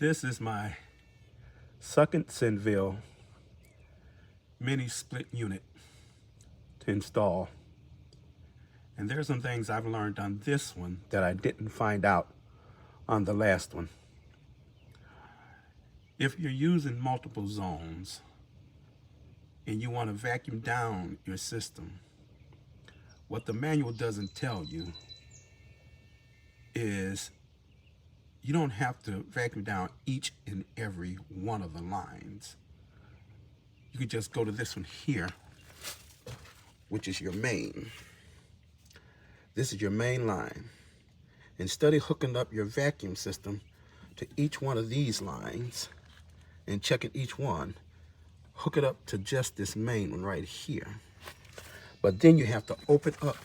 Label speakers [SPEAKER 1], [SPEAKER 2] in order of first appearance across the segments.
[SPEAKER 1] This is my second Senville mini split unit to install. And there's some things I've learned on this one that I didn't find out on the last one. If you're using multiple zones and you want to vacuum down your system, what the manual doesn't tell you is you don't have to vacuum down each and every one of the lines. You could just go to this one here, which is your main. This is your main line. Instead of hooking up your vacuum system to each one of these lines and checking each one, hook it up to just this main one right here. But then you have to open up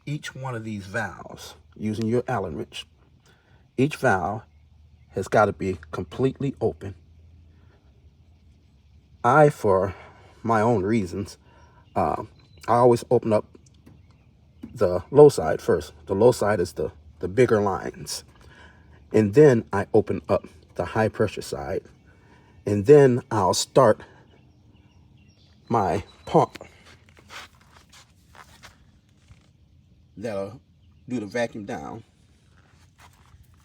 [SPEAKER 1] each one of these valves using your Allen wrench. Each valve has got to be completely open. For my own reasons, I always open up the low side first. The low side is the bigger lines. And then I open up the high pressure side. And then I'll start my pump that'll do the vacuum down.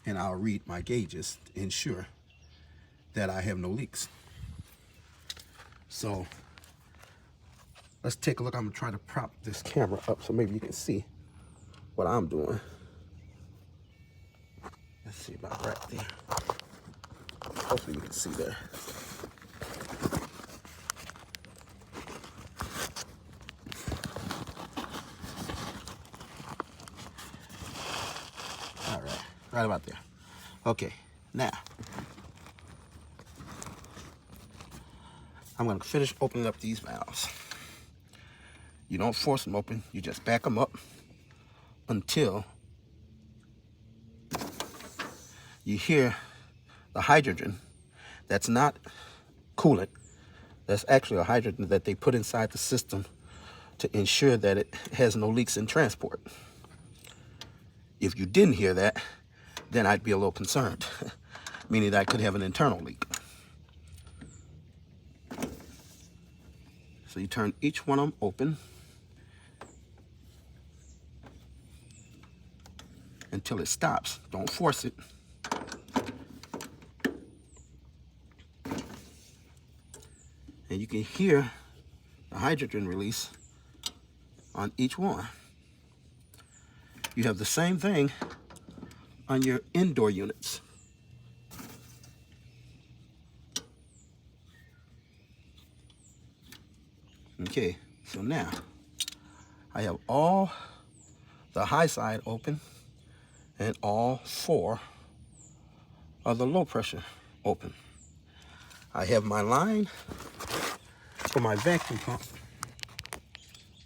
[SPEAKER 1] And I'll read my gauges to ensure that I have no leaks. So let's take a look. I'm gonna try to prop this camera up so maybe you can see what I'm doing. Let's see about right there. Hopefully you can see there. All right, right about there. Okay, now I'm going to finish opening up these valves. You don't force them open, you just back them up until you hear the hydrogen. That's not coolant, that's actually a hydrogen that they put inside the system to ensure that it has no leaks in transport. If you didn't hear that, then I'd be a little concerned, meaning that I could have an internal leak. So you turn each one of them open until it stops. Don't force it. And you can hear the hydrogen release on each one. You have the same thing on your indoor units. Okay, so now I have all the high side open and all 4 of the low pressure open. I have my line for my vacuum pump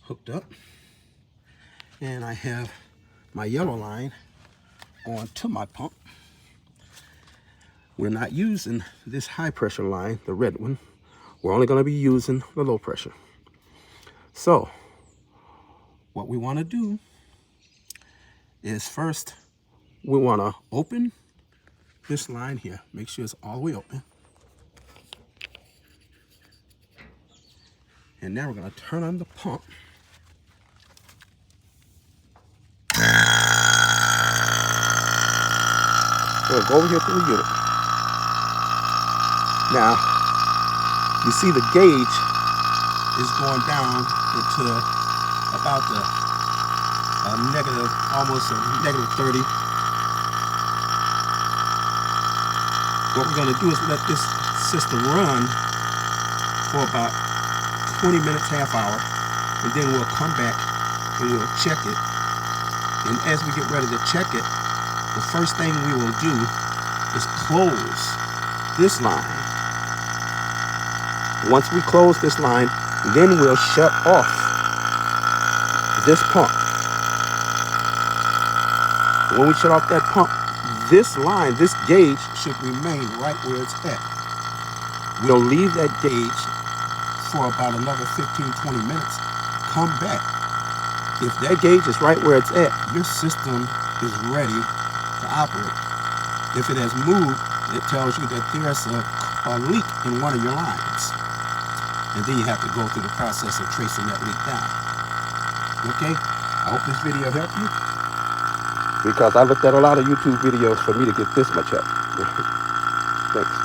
[SPEAKER 1] hooked up, and I have my yellow line on to my pump. We're not using this high pressure line, the red one. We're only going to be using the low pressure. So what we want to do is first we want to open this line here. Make sure it's all the way open. And now we're going to turn on the pump. We're going to go over here to the unit. Now, you see the gauge is going down into about the almost a negative 30. What we're going to do is let this system run for about 20 minutes, half hour, and then we'll come back and we'll check it. And as we get ready to check it, the first thing we will do is close this line. Once we close this line, then we'll shut off this pump. When we shut off that pump, this line, this gauge should remain right where it's at. We'll leave that gauge for about another 15-20 minutes. Come back. If that gauge is right where it's at, your system is ready to operate. If it has moved, it tells you that there's a leak in one of your lines. And then you have to go through the process of tracing that leak down. Okay? I hope this video helped you, because I looked at a lot of YouTube videos for me to get this much help. Thanks.